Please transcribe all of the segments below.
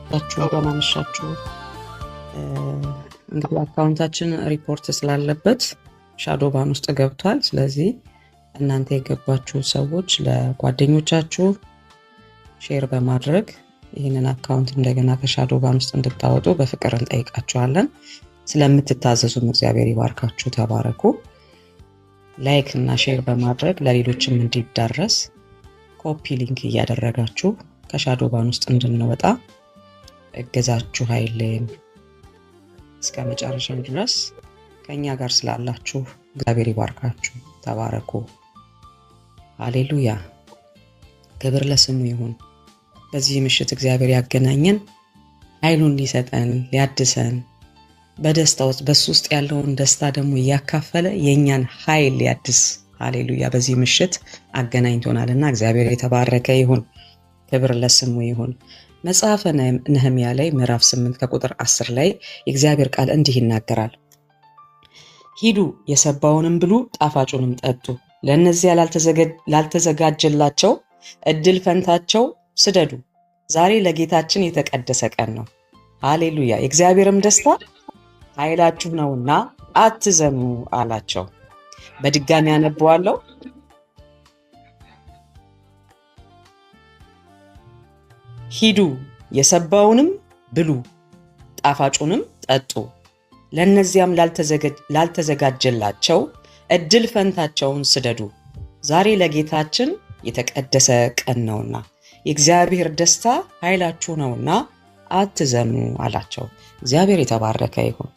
ደህና መሻችሁ። እንግዲህ አካውንታችን ሪፖርት ስላለበት ሻዶ ባን ውስጥ ገብቷል። ስለዚህ እናንተ የገባችሁ ሰዎች ለጓደኞቻችሁ ሼር በማድረግ ይህንን አካውንት እንደገና ከሻዶ ባን ውስጥ እንድታወጡ በፍቅር እንጠይቃችኋለን። ስለምትታዘዙም እግዚአብሔር ይባርካችሁ። ተባረኩ። ላይክ እና ሼር በማድረግ ለሌሎችም እንዲዳረስ ኮፒ ሊንክ እያደረጋችሁ ከሻዶ ባን ውስጥ እንድንወጣ እገዛችሁ አይለየን። እስከ መጨረሻው ድረስ ከኛ ጋር ስላላችሁ እግዚአብሔር ይባርካችሁ። ተባረኩ። ሃሌሉያ። ክብር ለስሙ ይሁን። በዚህ ምሽት እግዚአብሔር ያገናኘን ኃይሉን ሊሰጠን ሊያድሰን በደስታ ውስጥ በሱ ውስጥ ያለውን ደስታ ደግሞ እያካፈለ የኛን ኃይል ሊያድስ ሃሌሉያ በዚህ ምሽት አገናኝቶናልና እግዚአብሔር የተባረከ ይሁን። ክብር ለስሙ ይሁን። መጽሐፈ ነህምያ ላይ ምዕራፍ 8 ከቁጥር 10 ላይ የእግዚአብሔር ቃል እንዲህ ይናገራል። ሂዱ የሰባውንም ብሉ ጣፋጩንም ጠጡ፣ ለእነዚያ ላልተዘጋጀላቸው እድል ፈንታቸው ስደዱ። ዛሬ ለጌታችን የተቀደሰ ቀን ነው። ሃሌሉያ። የእግዚአብሔርም ደስታ ኃይላችሁ ነውና አትዘኑ አላቸው። በድጋሚ አነበዋለሁ። ሂዱ የሰባውንም ብሉ ጣፋጩንም ጠጡ፣ ለእነዚያም ላልተዘጋጀላቸው እድል ፈንታቸውን ስደዱ። ዛሬ ለጌታችን የተቀደሰ ቀን ነውና የእግዚአብሔር ደስታ ኃይላችሁ ነውና አትዘኑ አላቸው። እግዚአብሔር የተባረከ ይሁን።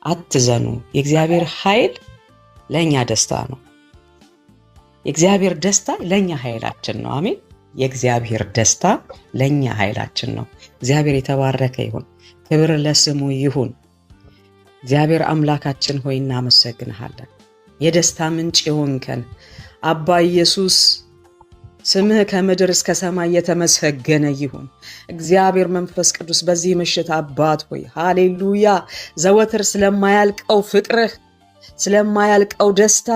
አትዘኑ። የእግዚአብሔር ኃይል ለኛ ደስታ ነው። የእግዚአብሔር ደስታ ለኛ ኃይላችን ነው። አሜን። የእግዚአብሔር ደስታ ለኛ ኃይላችን ነው። እግዚአብሔር የተባረከ ይሁን። ክብር ለስሙ ይሁን። እግዚአብሔር አምላካችን ሆይ እናመሰግንሃለን። የደስታ ምንጭ የሆንከን አባ ኢየሱስ ስምህ ከምድር እስከ ሰማይ የተመሰገነ ይሁን። እግዚአብሔር መንፈስ ቅዱስ በዚህ ምሽት አባት ሆይ ሃሌሉያ ዘወትር ስለማያልቀው ፍቅርህ ስለማያልቀው ደስታ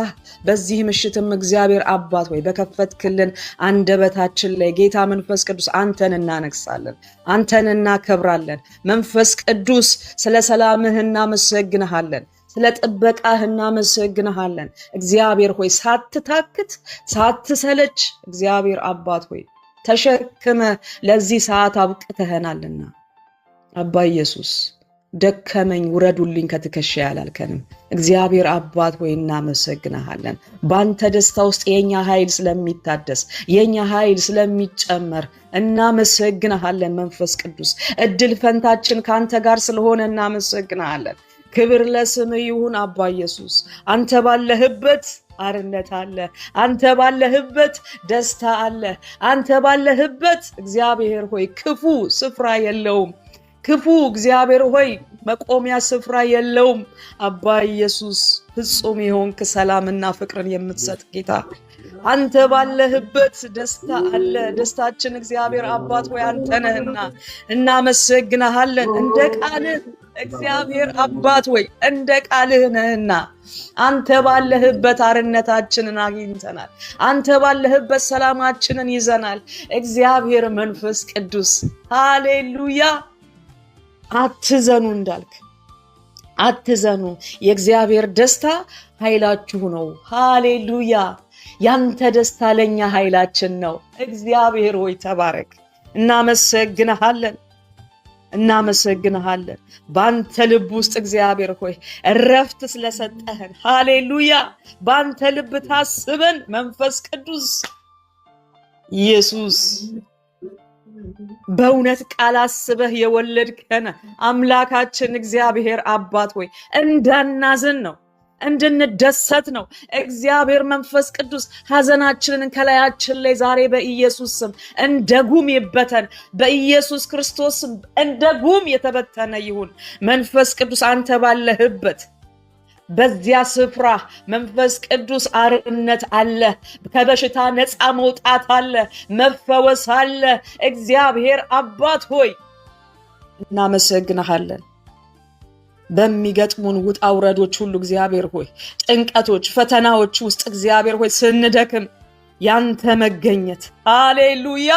በዚህ ምሽትም እግዚአብሔር አባት ሆይ በከፈትክልን አንደበታችን ላይ ጌታ መንፈስ ቅዱስ አንተን እናነግሳለን፣ አንተን እናከብራለን። መንፈስ ቅዱስ ስለ ሰላምህ እናመሰግንሃለን፣ ስለ ጥበቃህ እናመሰግንሃለን። እግዚአብሔር ሆይ ሳትታክት ሳትሰለች እግዚአብሔር አባት ሆይ ተሸክመ ለዚህ ሰዓት አብቅተኸናልና አባ ኢየሱስ ደከመኝ ውረዱልኝ ከትከሻ ያላልከንም እግዚአብሔር አባት ሆይ እናመሰግንሃለን። ባንተ ደስታ ውስጥ የኛ ኃይል ስለሚታደስ የኛ ኃይል ስለሚጨመር እናመሰግንሃለን። መንፈስ ቅዱስ እድል ፈንታችን ካንተ ጋር ስለሆነ እናመሰግንሃለን። ክብር ለስም ይሁን። አባ ኢየሱስ አንተ ባለህበት አርነት አለ፣ አንተ ባለህበት ደስታ አለ፣ አንተ ባለህበት እግዚአብሔር ሆይ ክፉ ስፍራ የለውም። ክፉ እግዚአብሔር ሆይ መቆሚያ ስፍራ የለውም። አባ ኢየሱስ ፍጹም የሆንክ ሰላምና ፍቅርን የምትሰጥ ጌታ አንተ ባለህበት ደስታ አለ። ደስታችን እግዚአብሔር አባት ሆይ አንተ ነህና እናመሰግንሃለን። እንደ ቃልህ እግዚአብሔር አባት ሆይ እንደ ቃልህ ነህና አንተ ባለህበት አርነታችንን አግኝተናል። አንተ ባለህበት ሰላማችንን ይዘናል። እግዚአብሔር መንፈስ ቅዱስ ሃሌሉያ አትዘኑ እንዳልክ አትዘኑ። የእግዚአብሔር ደስታ ኃይላችሁ ነው። ሃሌሉያ ያንተ ደስታ ለኛ ኃይላችን ነው። እግዚአብሔር ሆይ ተባረክ። እናመሰግንሃለን እናመሰግንሃለን። ባንተ ልብ ውስጥ እግዚአብሔር ሆይ እረፍት ስለሰጠህን ሃሌሉያ ባንተ ልብ ታስበን መንፈስ ቅዱስ ኢየሱስ በእውነት ቃል አስበህ የወለድከን አምላካችን እግዚአብሔር አባት ሆይ እንዳናዝን ነው እንድንደሰት ነው። እግዚአብሔር መንፈስ ቅዱስ ሐዘናችንን ከላያችን ላይ ዛሬ በኢየሱስ ስም እንደ ጉም ይበተን። በኢየሱስ ክርስቶስ ስም እንደ ጉም የተበተነ ይሁን። መንፈስ ቅዱስ አንተ ባለህበት በዚያ ስፍራ መንፈስ ቅዱስ አርነት አለ፣ ከበሽታ ነፃ መውጣት አለ፣ መፈወስ አለ። እግዚአብሔር አባት ሆይ እናመሰግንሃለን። በሚገጥሙን ውጣ ውረዶች ሁሉ እግዚአብሔር ሆይ ጭንቀቶች፣ ፈተናዎች ውስጥ እግዚአብሔር ሆይ ስንደክም ያንተ መገኘት ሃሌሉያ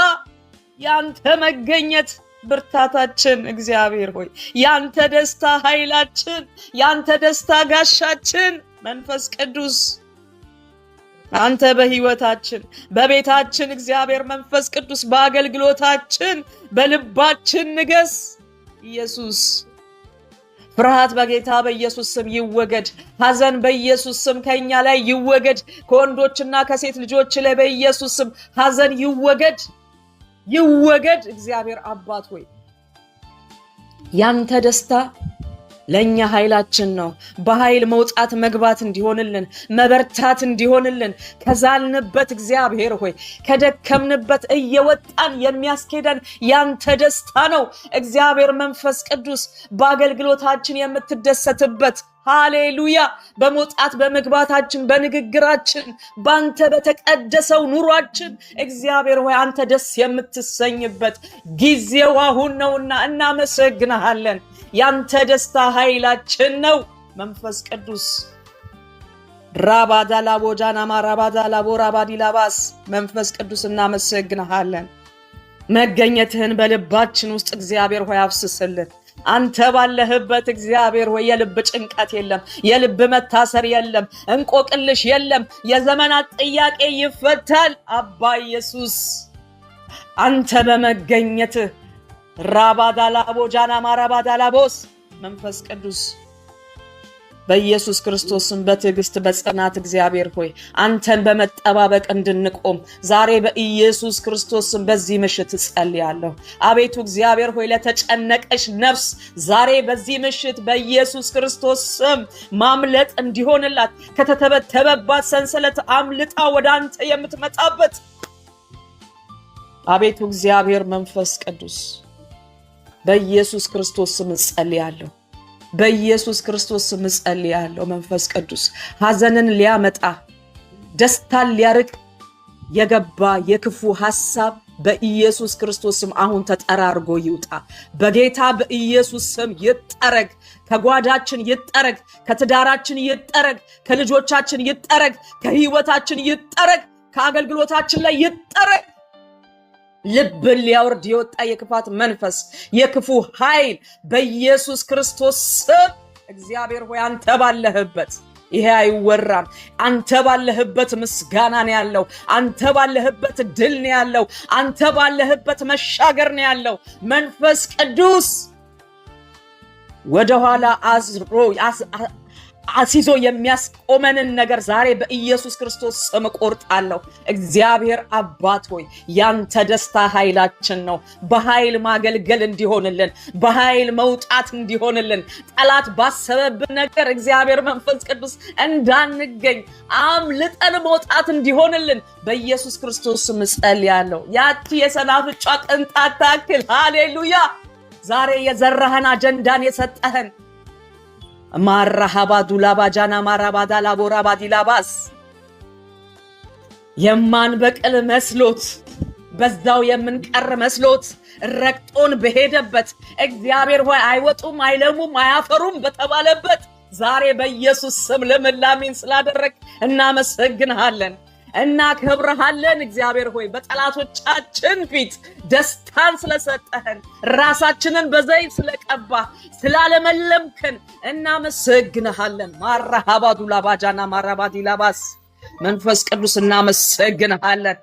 ያንተ መገኘት ብርታታችን እግዚአብሔር ሆይ ያንተ ደስታ ኃይላችን ያንተ ደስታ ጋሻችን መንፈስ ቅዱስ አንተ በህይወታችን በቤታችን እግዚአብሔር መንፈስ ቅዱስ በአገልግሎታችን በልባችን ንገስ ኢየሱስ ፍርሃት በጌታ በኢየሱስ ስም ይወገድ ሐዘን በኢየሱስ ስም ከኛ ላይ ይወገድ ከወንዶችና ከሴት ልጆች ላይ በኢየሱስ ስም ሐዘን ይወገድ እግዚአብሔር አባት ሆይ ያንተ ደስታ ለኛ ኃይላችን ነው በኃይል መውጣት መግባት እንዲሆንልን መበርታት እንዲሆንልን ከዛልንበት እግዚአብሔር ሆይ ከደከምንበት እየወጣን የሚያስኬደን ያንተ ደስታ ነው እግዚአብሔር መንፈስ ቅዱስ በአገልግሎታችን የምትደሰትበት ሃሌሉያ በመውጣት በመግባታችን በንግግራችን ባንተ በተቀደሰው ኑሯችን እግዚአብሔር ሆይ አንተ ደስ የምትሰኝበት ጊዜው አሁን ነውና እናመሰግናለን ያንተ ደስታ ኃይላችን ነው መንፈስ ቅዱስ ራባዳላ ቦጃና ማራባዳላ ቦራባዲላባስ መንፈስ ቅዱስ እናመሰግናለን መገኘትህን በልባችን ውስጥ እግዚአብሔር ሆይ አፍስስልን አንተ ባለህበት እግዚአብሔር ሆይ የልብ ጭንቀት የለም የልብ መታሰር የለም እንቆቅልሽ የለም የዘመናት ጥያቄ ይፈታል አባ ኢየሱስ አንተ በመገኘትህ ራባዳላ ቦጃና ማራባዳላ ቦስ መንፈስ ቅዱስ በኢየሱስ ክርስቶስም በትዕግስት በጽናት እግዚአብሔር ሆይ አንተን በመጠባበቅ እንድንቆም ዛሬ በኢየሱስ ክርስቶስም በዚህ ምሽት ጸልያለሁ አቤቱ እግዚአብሔር ሆይ ለተጨነቀሽ ነፍስ ዛሬ በዚህ ምሽት በኢየሱስ ክርስቶስም ማምለጥ እንዲሆንላት ከተተበተበባት ሰንሰለት አምልጣ ወደ አንተ የምትመጣበት አቤቱ እግዚአብሔር መንፈስ ቅዱስ በኢየሱስ ክርስቶስም ጸልያለሁ በኢየሱስ ክርስቶስም ጸልያለሁ መንፈስ ቅዱስ ሐዘንን ሊያመጣ ደስታን ሊያርቅ የገባ የክፉ ሐሳብ በኢየሱስ ክርስቶስም አሁን ተጠራርጎ ይውጣ በጌታ በኢየሱስ ስም ይጠረግ ከጓዳችን ይጠረግ ከትዳራችን ይጠረግ ከልጆቻችን ይጠረግ ከህይወታችን ይጠረግ ከአገልግሎታችን ላይ ይጠረግ ልብን ሊያወርድ የወጣ የክፋት መንፈስ የክፉ ኃይል በኢየሱስ ክርስቶስ ስም እግዚአብሔር ሆይ አንተ ባለህበት ይሄ አይወራም አንተ ባለህበት ምስጋና ነው ያለው አንተ ባለህበት ድል ነው ያለው አንተ ባለህበት መሻገር ነው ያለው መንፈስ ቅዱስ ወደ ኋላ አሲዞ የሚያስቆመንን ነገር ዛሬ በኢየሱስ ክርስቶስ ስም ቆርጣለሁ እግዚአብሔር አባት ሆይ ያንተ ደስታ ኃይላችን ነው በኃይል ማገልገል እንዲሆንልን በኃይል መውጣት እንዲሆንልን ጠላት ባሰበብን ነገር እግዚአብሔር መንፈስ ቅዱስ እንዳንገኝ አምልጠን መውጣት እንዲሆንልን በኢየሱስ ክርስቶስ ስም ጸልያለሁ ያቺ የሰናፍጯ ቅንጣት ታክል ሃሌሉያ ዛሬ የዘራህን አጀንዳን የሰጠህን ማራሃባዱላ ባጃና ማራባዳላ ቦራባዲላባስ የማን በቀል መስሎት በዛው የምንቀር መስሎት ረቅጦን በሄደበት እግዚአብሔር ሆይ አይወጡም አይለሙም አያፈሩም በተባለበት ዛሬ በኢየሱስ ስም ለምላሚን ስላደረክ እናመሰግንሃለን እናከብርሃለን እግዚአብሔር ሆይ በጠላቶቻችን ፊት ደስታን ስለሰጠህን ራሳችንን በዘይት ስለቀባ ስላለመለምከን እናመሰግንሃለን ማራሃባዱላ ባጃና ማራባዲላባስ መንፈስ ቅዱስ እናመሰግንሃለን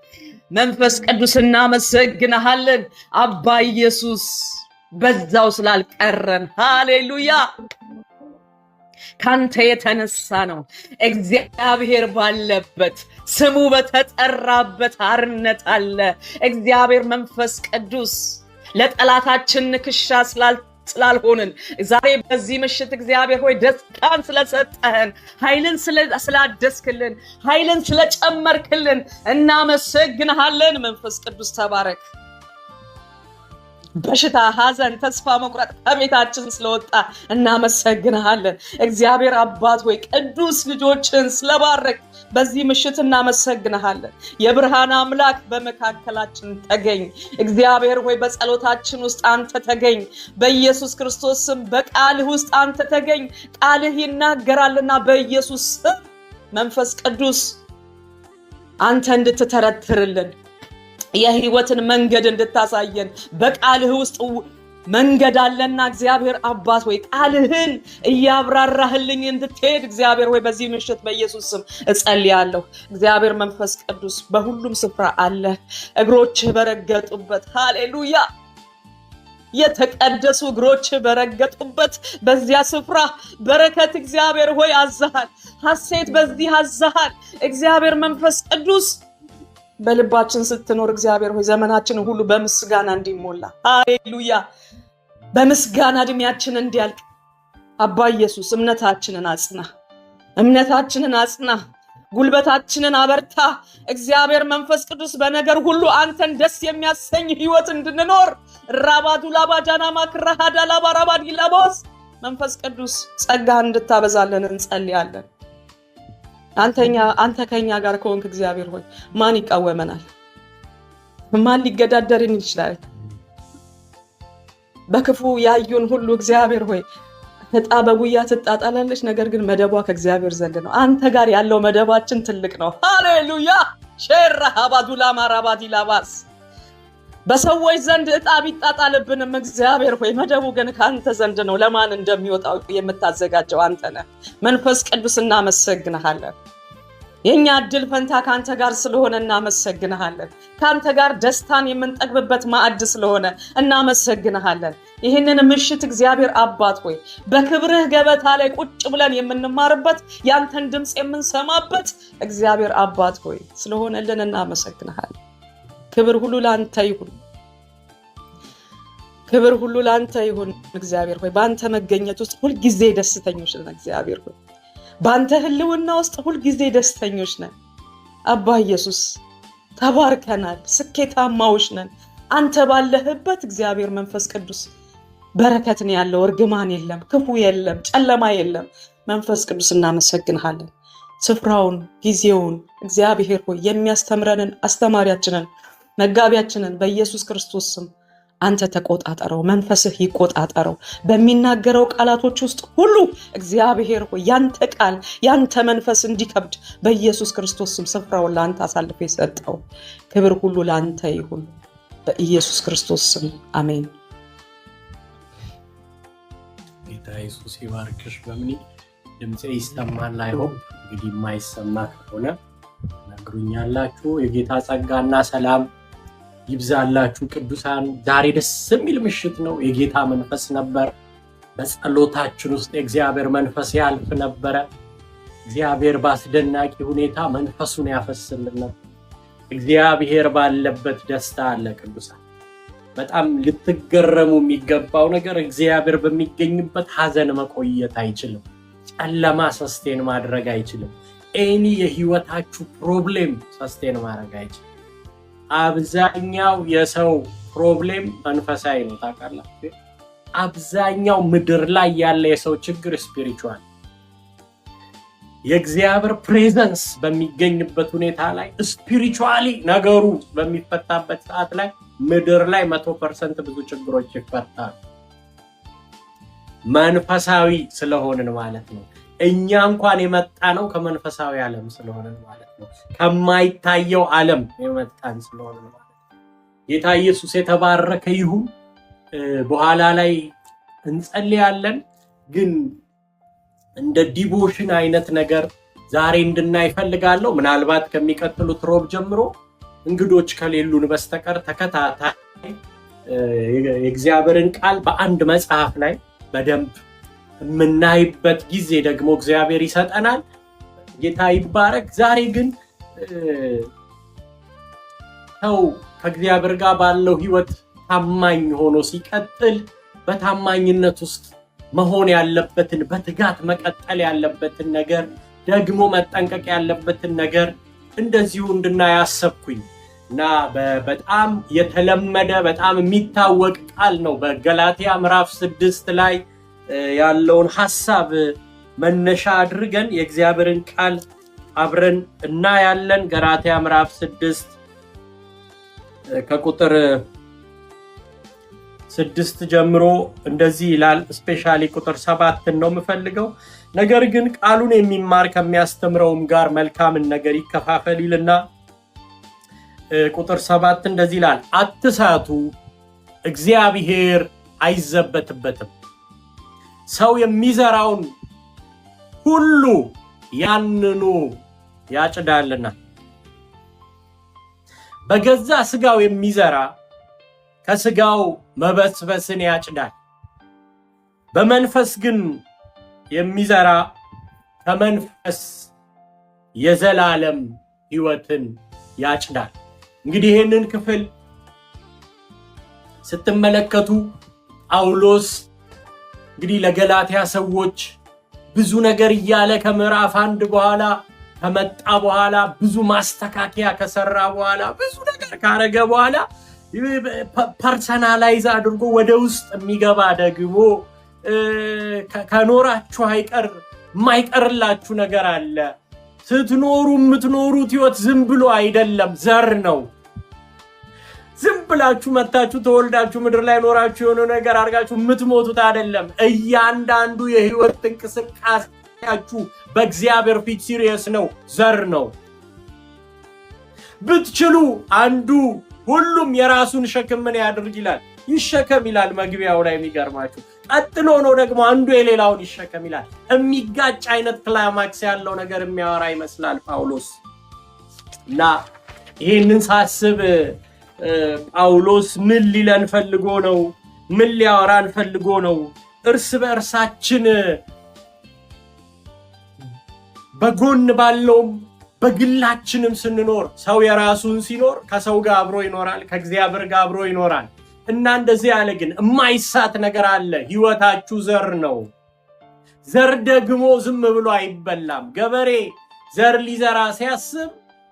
መንፈስ ቅዱስ እናመሰግንሃለን አባ ኢየሱስ በዛው ስላልቀረን ሃሌሉያ ካንተ የተነሳ ነው እግዚአብሔር ባለበት ስሙ በተጠራበት አርነት አለ እግዚአብሔር መንፈስ ቅዱስ ለጠላታችን ንክሻ ስላልሆንን ዛሬ በዚህ ምሽት እግዚአብሔር ሆይ ደስታን ስለሰጠህን ኃይልን ስላደስክልን ኃይልን ስለጨመርክልን እናመሰግንሃለን መንፈስ ቅዱስ ተባረክ በሽታ ሐዘን ተስፋ መቁረጥ ከቤታችን ስለወጣ እናመሰግንሃለን እግዚአብሔር አባት ሆይ ቅዱስ ልጆችን ስለባረክ በዚህ ምሽት እናመሰግንሃለን የብርሃን አምላክ በመካከላችን ተገኝ እግዚአብሔር ሆይ በጸሎታችን ውስጥ አንተ ተገኝ በኢየሱስ ክርስቶስ ስም በቃልህ ውስጥ አንተ ተገኝ ቃልህ ይናገራልና በኢየሱስ ስም መንፈስ ቅዱስ አንተ እንድትተረትርልን የህይወትን መንገድ እንድታሳየን በቃልህ ውስጥ መንገድ አለና እግዚአብሔር አባት ሆይ ቃልህን እያብራራህልኝ እንድትሄድ እግዚአብሔር ሆይ በዚህ ምሽት በኢየሱስ ስም እጸልያለሁ። እግዚአብሔር መንፈስ ቅዱስ በሁሉም ስፍራ አለ። እግሮችህ በረገጡበት ሃሌሉያ የተቀደሱ እግሮች በረገጡበት በዚያ ስፍራ በረከት እግዚአብሔር ሆይ አዛሃል። ሐሴት በዚህ አዛሃል። እግዚአብሔር መንፈስ ቅዱስ በልባችን ስትኖር እግዚአብሔር ሆይ ዘመናችን ሁሉ በምስጋና እንዲሞላ ሃሌሉያ በምስጋና እድሜያችን እንዲያልቅ አባ ኢየሱስ እምነታችንን አጽና ጉልበታችንን አበርታ። እግዚአብሔር መንፈስ ቅዱስ በነገር ሁሉ አንተን ደስ የሚያሰኝ ህይወት እንድንኖር ራባዱላባ ዳናማ ክራሃዳላባ ራባዲላቦስ መንፈስ ቅዱስ ጸጋ እንድታበዛለን እንጸልያለን። አንተ ከኛ ጋር ከሆንክ እግዚአብሔር ሆይ ማን ይቃወመናል? ማን ሊገዳደርን ይችላል? በክፉ ያዩን ሁሉ እግዚአብሔር ሆይ እጣ በጉያ ትጣጣላለች፣ ነገር ግን መደቧ ከእግዚአብሔር ዘንድ ነው። አንተ ጋር ያለው መደባችን ትልቅ ነው። ሃሌሉያ ሼራ አባዱላ ማራባዲላባስ በሰዎች ዘንድ እጣ ቢጣጣልብንም እግዚአብሔር ሆይ መደቡ ግን ካንተ ዘንድ ነው። ለማን እንደሚወጣው የምታዘጋጀው አንተ ነህ። መንፈስ ቅዱስ እናመሰግንሃለን። የኛ እድል ፈንታ ካንተ ጋር ስለሆነ እናመሰግንሃለን። ካንተ ጋር ደስታን የምንጠግብበት ማዕድ ስለሆነ እናመሰግንሃለን። ይህንን ምሽት እግዚአብሔር አባት ሆይ በክብርህ ገበታ ላይ ቁጭ ብለን የምንማርበት ያንተን ድምጽ የምንሰማበት እግዚአብሔር አባት ሆይ ስለሆነልን እናመሰግንሃለን። ክብር ሁሉ ላንተ ይሁን። ክብር ሁሉ ላንተ ይሁን እግዚአብሔር ሆይ በአንተ መገኘት ውስጥ ሁሉ ጊዜ ደስተኞች ነን። እግዚአብሔር ሆይ በአንተ ህልውና ውስጥ ሁሉ ጊዜ ደስተኞች ነን። አባ ኢየሱስ ተባርከናል፣ ስኬታማዎች ነን። አንተ ባለህበት እግዚአብሔር መንፈስ ቅዱስ በረከት ነው ያለው። እርግማን የለም፣ ክፉ የለም፣ ጨለማ የለም። መንፈስ ቅዱስ እናመሰግንሃለን። ስፍራውን ጊዜውን እግዚአብሔር ሆይ የሚያስተምረንን አስተማሪያችንን መጋቢያችንን በኢየሱስ ክርስቶስ ስም አንተ ተቆጣጠረው። መንፈስህ ይቆጣጠረው። በሚናገረው ቃላቶች ውስጥ ሁሉ እግዚአብሔር ሆይ ያንተ ቃል ያንተ መንፈስ እንዲከብድ በኢየሱስ ክርስቶስ ስም ስፍራውን ላንተ አሳልፌ ሰጠው። ክብር ሁሉ ላንተ ይሁን በኢየሱስ ክርስቶስ ስም አሜን። ጌታ ኢየሱስ ይባርክሽ። በምን ድምጼ ይሰማል? አይሆን እንግዲህ የማይሰማ ከሆነ ነግሩኛላችሁ። የጌታ ጸጋና ሰላም ይብዛላችሁ ቅዱሳን። ዛሬ ደስ የሚል ምሽት ነው። የጌታ መንፈስ ነበር። በጸሎታችን ውስጥ የእግዚአብሔር መንፈስ ያልፍ ነበረ። እግዚአብሔር በአስደናቂ ሁኔታ መንፈሱን ያፈስልን። እግዚአብሔር ባለበት ደስታ አለ ቅዱሳን። በጣም ልትገረሙ የሚገባው ነገር እግዚአብሔር በሚገኝበት ሐዘን መቆየት አይችልም። ጨለማ ሰስቴን ማድረግ አይችልም። ኤኒ የህይወታችሁ ፕሮብሌም ሰስቴን ማድረግ አይችልም። አብዛኛው የሰው ፕሮብሌም መንፈሳዊ ነው። ታውቃላችሁ፣ አብዛኛው ምድር ላይ ያለ የሰው ችግር ስፒሪቹዋል። የእግዚአብሔር ፕሬዘንስ በሚገኝበት ሁኔታ ላይ ስፒሪቹዋሊ ነገሩ በሚፈታበት ሰዓት ላይ ምድር ላይ 100% ብዙ ችግሮች ይፈታሉ። መንፈሳዊ ስለሆንን ማለት ነው። እኛ እንኳን የመጣ ነው ከመንፈሳዊ ዓለም ስለሆነ ማለት ነው። ከማይታየው ዓለም የመጣን ስለሆነ ማለት ነው። ጌታ ኢየሱስ የተባረከ ይሁን። በኋላ ላይ እንጸልያለን፣ ግን እንደ ዲቮሽን አይነት ነገር ዛሬ እንድናይ ፈልጋለሁ። ምናልባት ከሚቀጥሉት ሮብ ጀምሮ እንግዶች ከሌሉን በስተቀር ተከታታይ የእግዚአብሔርን ቃል በአንድ መጽሐፍ ላይ በደንብ የምናይበት ጊዜ ደግሞ እግዚአብሔር ይሰጠናል። ጌታ ይባረክ። ዛሬ ግን ሰው ከእግዚአብሔር ጋር ባለው ህይወት ታማኝ ሆኖ ሲቀጥል በታማኝነት ውስጥ መሆን ያለበትን በትጋት መቀጠል ያለበትን ነገር ደግሞ መጠንቀቅ ያለበትን ነገር እንደዚሁ እንድናያሰብኩኝ እና በጣም የተለመደ በጣም የሚታወቅ ቃል ነው። በገላትያ ምዕራፍ 6 ላይ ያለውን ሐሳብ መነሻ አድርገን የእግዚአብሔርን ቃል አብረን እናያለን። ገላትያ ምዕራፍ 6 ከቁጥር 6 ጀምሮ እንደዚህ ይላል። ስፔሻሊ ቁጥር 7 ነው የምፈልገው። ነገር ግን ቃሉን የሚማር ከሚያስተምረውም ጋር መልካምን ነገር ይከፋፈል ይልና ቁጥር 7 እንደዚህ ይላል፣ አትሳቱ፣ እግዚአብሔር አይዘበትበትም። ሰው የሚዘራውን ሁሉ ያንኑ ያጭዳልና። በገዛ ስጋው የሚዘራ ከስጋው መበስበስን ያጭዳል። በመንፈስ ግን የሚዘራ ከመንፈስ የዘላለም ሕይወትን ያጭዳል። እንግዲህ ይህንን ክፍል ስትመለከቱ ጳውሎስ እንግዲህ ለገላትያ ሰዎች ብዙ ነገር እያለ ከምዕራፍ 1 በኋላ ከመጣ በኋላ ብዙ ማስተካከያ ከሰራ በኋላ ብዙ ነገር ካረገ በኋላ ፐርሰናላይዝ አድርጎ ወደ ውስጥ የሚገባ ደግሞ ከኖራችሁ አይቀር የማይቀርላችሁ ነገር አለ። ስትኖሩ የምትኖሩት ሕይወት ዝም ብሎ አይደለም፣ ዘር ነው። ዝም ብላችሁ መታችሁ ተወልዳችሁ ምድር ላይ ኖራችሁ የሆነ ነገር አድርጋችሁ የምትሞቱት አይደለም። እያንዳንዱ የሕይወት እንቅስቃሴያችሁ በእግዚአብሔር ፊት ሲሪየስ ነው፣ ዘር ነው። ብትችሉ አንዱ ሁሉም የራሱን ሸክም ምን ያድርግ ይላል፣ ይሸከም ይላል መግቢያው ላይ። የሚገርማችሁ ቀጥሎ ነው ደግሞ አንዱ የሌላውን ይሸከም ይላል። የሚጋጭ አይነት ክላይማክስ ያለው ነገር የሚያወራ ይመስላል ጳውሎስ። እና ይህንን ሳስብ ጳውሎስ ምን ሊለን ፈልጎ ነው? ምን ሊያወራን ፈልጎ ነው? እርስ በእርሳችን በጎን ባለውም በግላችንም ስንኖር፣ ሰው የራሱን ሲኖር ከሰው ጋር አብሮ ይኖራል፣ ከእግዚአብሔር ጋር አብሮ ይኖራል። እና እንደዚህ ያለ ግን የማይሳት ነገር አለ። ሕይወታችሁ ዘር ነው። ዘር ደግሞ ዝም ብሎ አይበላም። ገበሬ ዘር ሊዘራ ሲያስብ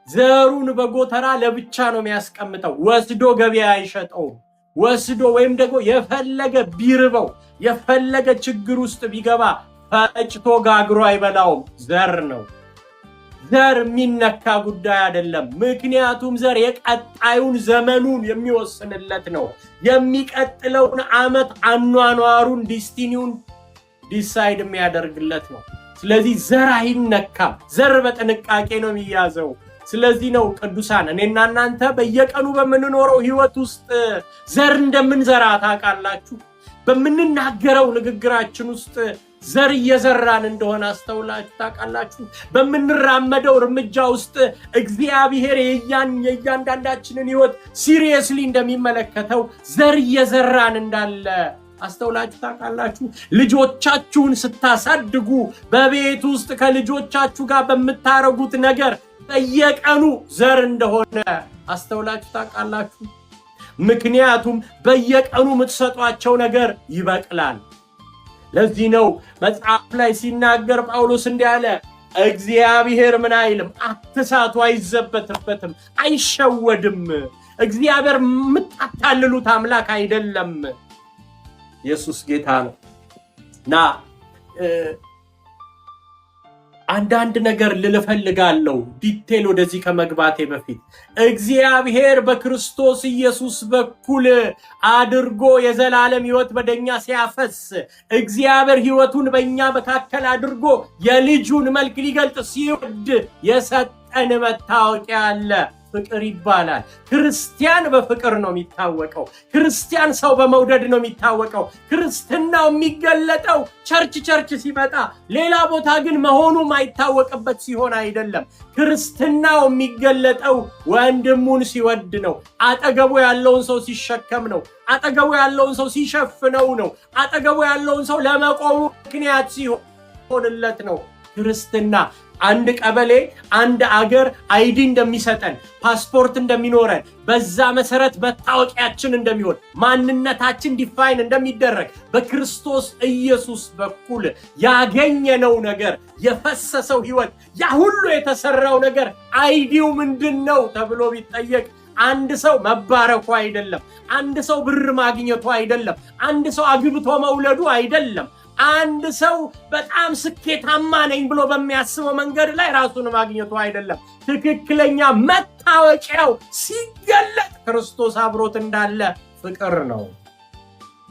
ዘሩን በጎተራ ለብቻ ነው የሚያስቀምጠው። ወስዶ ገበያ አይሸጠውም። ወስዶ ወይም ደግሞ የፈለገ ቢርበው የፈለገ ችግር ውስጥ ቢገባ ፈጭቶ ጋግሮ አይበላውም። ዘር ነው። ዘር የሚነካ ጉዳይ አይደለም። ምክንያቱም ዘር የቀጣዩን ዘመኑን የሚወስንለት ነው። የሚቀጥለውን ዓመት አኗኗሩን፣ ዲስቲኒውን ዲሳይድ የሚያደርግለት ነው። ስለዚህ ዘር አይነካም። ዘር በጥንቃቄ ነው የሚያዘው። ስለዚህ ነው ቅዱሳን እኔና እናንተ በየቀኑ በምንኖረው ሕይወት ውስጥ ዘር እንደምንዘራ ታውቃላችሁ። በምንናገረው ንግግራችን ውስጥ ዘር እየዘራን እንደሆነ አስተውላችሁ ታውቃላችሁ። በምንራመደው እርምጃ ውስጥ እግዚአብሔር የእያንዳንዳችንን ሕይወት ሲሪየስሊ እንደሚመለከተው ዘር እየዘራን እንዳለ አስተውላችሁ ታውቃላችሁ። ልጆቻችሁን ስታሳድጉ በቤት ውስጥ ከልጆቻችሁ ጋር በምታረጉት ነገር በየቀኑ ዘር እንደሆነ አስተውላችሁ ታውቃላችሁ። ምክንያቱም በየቀኑ የምትሰጧቸው ነገር ይበቅላል። ለዚህ ነው መጽሐፍ ላይ ሲናገር ጳውሎስ እንዲህ አለ፣ እግዚአብሔር ምን አይልም፣ አትሳቱ፣ አይዘበትበትም፣ አይሸወድም። እግዚአብሔር የምታታልሉት አምላክ አይደለም። ኢየሱስ ጌታ ነው። እና አንዳንድ ነገር ልልፈልጋለሁ ዲቴል ወደዚህ ከመግባቴ በፊት እግዚአብሔር በክርስቶስ ኢየሱስ በኩል አድርጎ የዘላለም ሕይወት በደኛ ሲያፈስ እግዚአብሔር ሕይወቱን በእኛ መካከል አድርጎ የልጁን መልክ ሊገልጥ ሲወድ የሰጠን መታወቂያ አለ። ፍቅር ይባላል። ክርስቲያን በፍቅር ነው የሚታወቀው። ክርስቲያን ሰው በመውደድ ነው የሚታወቀው። ክርስትናው የሚገለጠው ቸርች ሲመጣ፣ ሌላ ቦታ ግን መሆኑ ማይታወቅበት ሲሆን አይደለም። ክርስትናው የሚገለጠው ወንድሙን ሲወድ ነው። አጠገቡ ያለውን ሰው ሲሸከም ነው። አጠገቡ ያለውን ሰው ሲሸፍነው ነው። አጠገቡ ያለውን ሰው ለመቆሙ ምክንያት ሲሆንለት ነው። ክርስትና አንድ ቀበሌ አንድ አገር አይዲ እንደሚሰጠን ፓስፖርት እንደሚኖረን በዛ መሰረት መታወቂያችን እንደሚሆን ማንነታችን ዲፋይን እንደሚደረግ በክርስቶስ ኢየሱስ በኩል ያገኘነው ነገር የፈሰሰው ሕይወት ያ ሁሉ የተሰራው ነገር አይዲው ምንድነው ተብሎ ቢጠየቅ አንድ ሰው መባረኩ አይደለም። አንድ ሰው ብር ማግኘቱ አይደለም። አንድ ሰው አግብቶ መውለዱ አይደለም። አንድ ሰው በጣም ስኬታማ ነኝ ብሎ በሚያስበው መንገድ ላይ ራሱን ማግኘቱ አይደለም። ትክክለኛ መታወቂያው ሲገለጥ ክርስቶስ አብሮት እንዳለ ፍቅር ነው።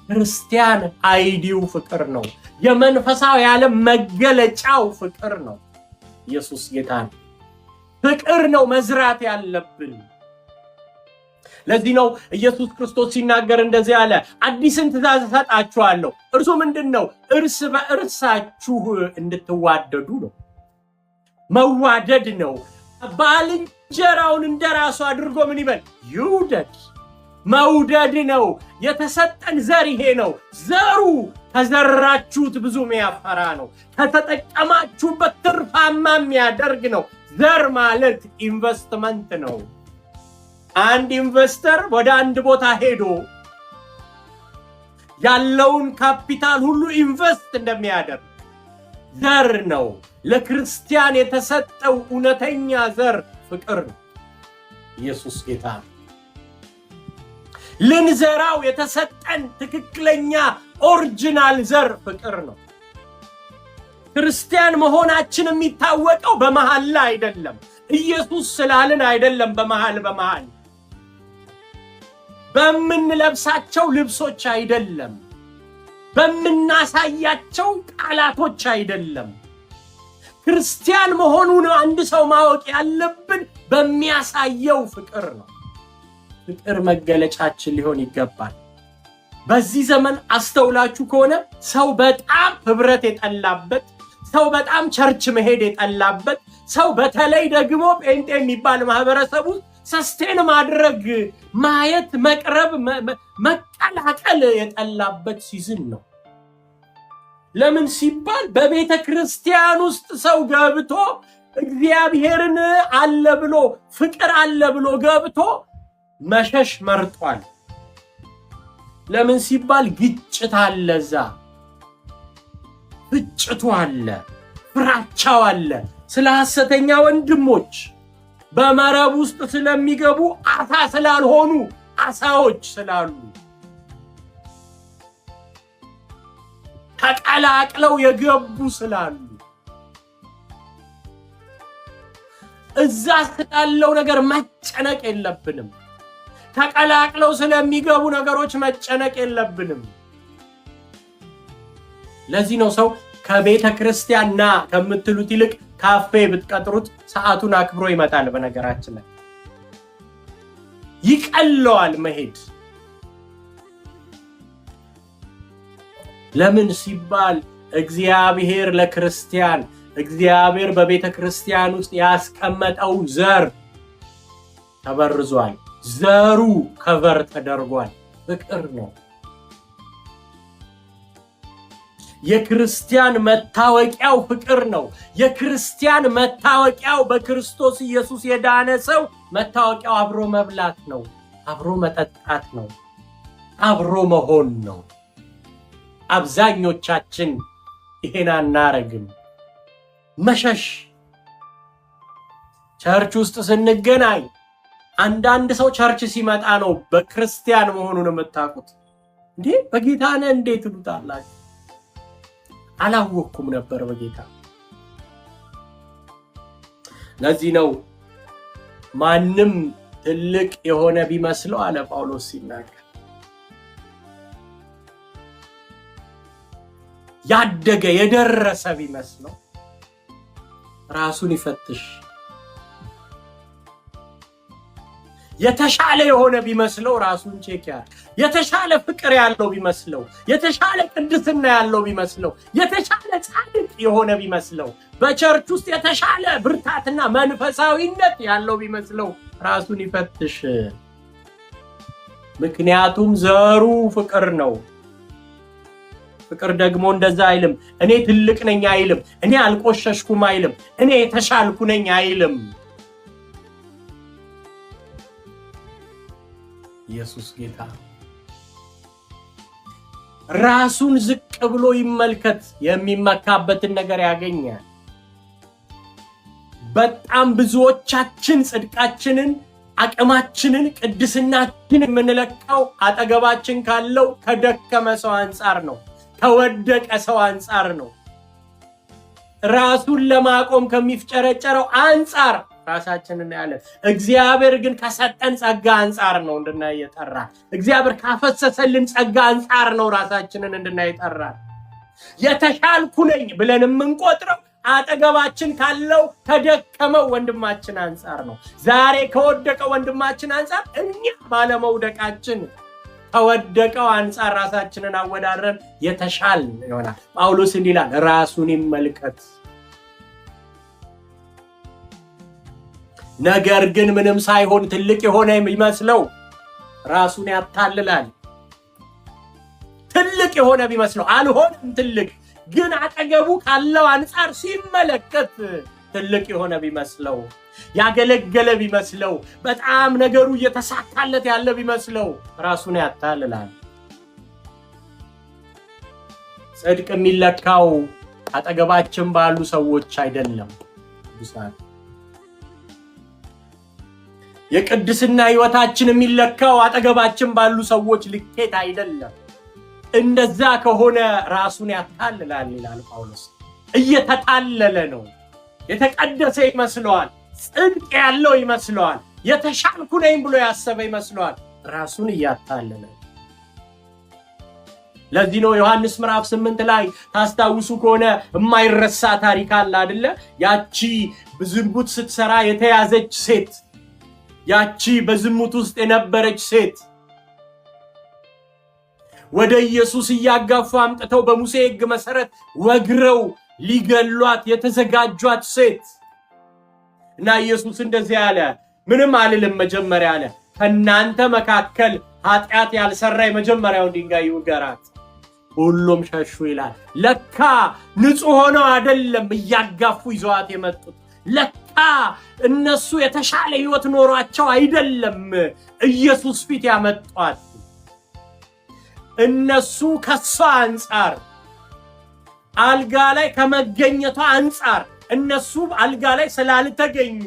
ክርስቲያን አይዲው ፍቅር ነው። የመንፈሳዊ ዓለም መገለጫው ፍቅር ነው። ኢየሱስ ጌታ ነው። ፍቅር ነው መዝራት ያለብን። ለዚህ ነው ኢየሱስ ክርስቶስ ሲናገር እንደዚህ አለ፣ አዲስን ትእዛዝ እሰጣችኋለሁ፣ እርሱ ምንድነው? እርስ በእርሳችሁ እንድትዋደዱ ነው። መዋደድ ነው። ባልንጀራውን እንደራሱ አድርጎ ምን ይበል? ይውደድ። መውደድ ነው። የተሰጠን ዘር ይሄ ነው። ዘሩ ከዘራችሁት ብዙ የሚያፈራ ነው። ከተጠቀማችሁበት ትርፋማ የሚያደርግ ነው። ዘር ማለት ኢንቨስትመንት ነው። አንድ ኢንቨስተር ወደ አንድ ቦታ ሄዶ ያለውን ካፒታል ሁሉ ኢንቨስት እንደሚያደርግ ዘር ነው። ለክርስቲያን የተሰጠው እውነተኛ ዘር ፍቅር ነው። ኢየሱስ ጌታ ነው። ልንዘራው የተሰጠን ትክክለኛ ኦሪጂናል ዘር ፍቅር ነው። ክርስቲያን መሆናችን የሚታወቀው በመሐላ አይደለም። ኢየሱስ ስላልን አይደለም። በመሐል በምንለብሳቸው ልብሶች አይደለም። በምናሳያቸው ቃላቶች አይደለም። ክርስቲያን መሆኑን አንድ ሰው ማወቅ ያለብን በሚያሳየው ፍቅር ነው። ፍቅር መገለጫችን ሊሆን ይገባል። በዚህ ዘመን አስተውላችሁ ከሆነ ሰው በጣም ህብረት የጠላበት፣ ሰው በጣም ቸርች መሄድ የጠላበት፣ ሰው በተለይ ደግሞ ጴንጤ የሚባል ማህበረሰቡ ሰስቴን ማድረግ፣ ማየት፣ መቅረብ፣ መቀላቀል የጠላበት ሲዝን ነው። ለምን ሲባል በቤተ ክርስቲያን ውስጥ ሰው ገብቶ እግዚአብሔርን አለ ብሎ ፍቅር አለ ብሎ ገብቶ መሸሽ መርጧል። ለምን ሲባል ግጭት አለ፣ እዛ ፍጭቱ አለ፣ ፍራቻው አለ። ስለ ሐሰተኛ ወንድሞች በመረብ ውስጥ ስለሚገቡ አሳ ስላልሆኑ አሳዎች ስላሉ ተቀላቅለው የገቡ ስላሉ እዛ ስላለው ነገር መጨነቅ የለብንም። ተቀላቅለው ስለሚገቡ ነገሮች መጨነቅ የለብንም። ለዚህ ነው ሰው ከቤተ ክርስቲያንና ከምትሉት ይልቅ ካፌ ብትቀጥሩት ሰዓቱን አክብሮ ይመጣል። በነገራችን ላይ ይቀለዋል መሄድ። ለምን ሲባል እግዚአብሔር ለክርስቲያን፣ እግዚአብሔር በቤተ ክርስቲያን ውስጥ ያስቀመጠው ዘር ተበርዟል። ዘሩ ከቨር ተደርጓል። ፍቅር ነው። የክርስቲያን መታወቂያው ፍቅር ነው። የክርስቲያን መታወቂያው በክርስቶስ ኢየሱስ የዳነ ሰው መታወቂያው አብሮ መብላት ነው፣ አብሮ መጠጣት ነው፣ አብሮ መሆን ነው። አብዛኞቻችን ይሄን አናረግም። መሸሽ። ቸርች ውስጥ ስንገናኝ አንዳንድ ሰው ቸርች ሲመጣ ነው በክርስቲያን መሆኑን የምታውቁት። እንዴ በጌታ ነህ እንዴት ትሉታላችሁ? አላወቅኩም ነበር በጌታ። ለዚህ ነው ማንም ትልቅ የሆነ ቢመስለው አለ ጳውሎስ ሲናገር፣ ያደገ የደረሰ ቢመስለው ራሱን ይፈትሽ። የተሻለ የሆነ ቢመስለው ራሱን ቼክ ያድርግ። የተሻለ ፍቅር ያለው ቢመስለው፣ የተሻለ ቅድስና ያለው ቢመስለው፣ የተሻለ ጻድቅ የሆነ ቢመስለው፣ በቸርች ውስጥ የተሻለ ብርታትና መንፈሳዊነት ያለው ቢመስለው ራሱን ይፈትሽ። ምክንያቱም ዘሩ ፍቅር ነው። ፍቅር ደግሞ እንደዛ አይልም። እኔ ትልቅ ነኝ አይልም። እኔ አልቆሸሽኩም አይልም። እኔ የተሻልኩ ነኝ አይልም። ኢየሱስ ጌታ። ራሱን ዝቅ ብሎ ይመልከት፣ የሚመካበትን ነገር ያገኛል። በጣም ብዙዎቻችን ጽድቃችንን፣ አቅማችንን፣ ቅድስናችንን የምንለካው አጠገባችን ካለው ከደከመ ሰው አንጻር ነው፣ ከወደቀ ሰው አንጻር ነው። ራሱን ለማቆም ከሚፍጨረጨረው አንጻር ራሳችንን ያለ። እግዚአብሔር ግን ከሰጠን ጸጋ አንጻር ነው እንድናይ የጠራ። እግዚአብሔር ካፈሰሰልን ጸጋ አንጻር ነው ራሳችንን እንድናይ የጠራ። የተሻልኩ ነኝ ብለን የምንቆጥረው አጠገባችን ካለው ከደከመው ወንድማችን አንፃር ነው። ዛሬ ከወደቀው ወንድማችን አንፃር እኛ ባለመውደቃችን ከወደቀው አንፃር ራሳችንን አወዳድረን የተሻል ይሆናል። ጳውሎስ እንዲህ ይላል፣ ራሱን ይመልከት። ነገር ግን ምንም ሳይሆን ትልቅ የሆነ ቢመስለው ራሱን ያታልላል። ትልቅ የሆነ ቢመስለው አልሆነም ትልቅ፣ ግን አጠገቡ ካለው አንፃር ሲመለከት ትልቅ የሆነ ቢመስለው፣ ያገለገለ ቢመስለው፣ በጣም ነገሩ እየተሳካለት ያለ ቢመስለው ራሱን ያታልላል። ጽድቅ የሚለካው አጠገባችን ባሉ ሰዎች አይደለም። የቅድስና ህይወታችን የሚለካው አጠገባችን ባሉ ሰዎች ልኬት አይደለም። እንደዛ ከሆነ ራሱን ያታልላል ይላል ጳውሎስ። እየተታለለ ነው። የተቀደሰ ይመስለዋል፣ ጽድቅ ያለው ይመስለዋል፣ የተሻልኩ ነኝ ብሎ ያሰበ ይመስለዋል። ራሱን እያታለለ። ለዚህ ነው ዮሐንስ ምዕራፍ 8 ላይ ታስታውሱ ከሆነ የማይረሳ ታሪክ አለ አይደለ? ያቺ በዝሙት ስትሰራ የተያዘች ሴት፣ ያቺ በዝሙት ውስጥ የነበረች ሴት ወደ ኢየሱስ እያጋፉ አምጥተው በሙሴ ሕግ መሰረት ወግረው ሊገሏት የተዘጋጇት ሴት እና ኢየሱስ እንደዚህ አለ፣ ምንም አልልም መጀመሪያ አለ፣ ከናንተ መካከል ኃጢአት ያልሰራ የመጀመሪያውን ድንጋይ ይውገራት። ሁሉም ሸሹ ይላል። ለካ ንጹህ ሆነው አይደለም እያጋፉ ይዘዋት የመጡት። ለካ እነሱ የተሻለ ህይወት ኖሯቸው አይደለም ኢየሱስ ፊት ያመጧት። እነሱ ከሷ አንፃር አልጋ ላይ ከመገኘቷ አንፃር እነሱ አልጋ ላይ ስላልተገኙ፣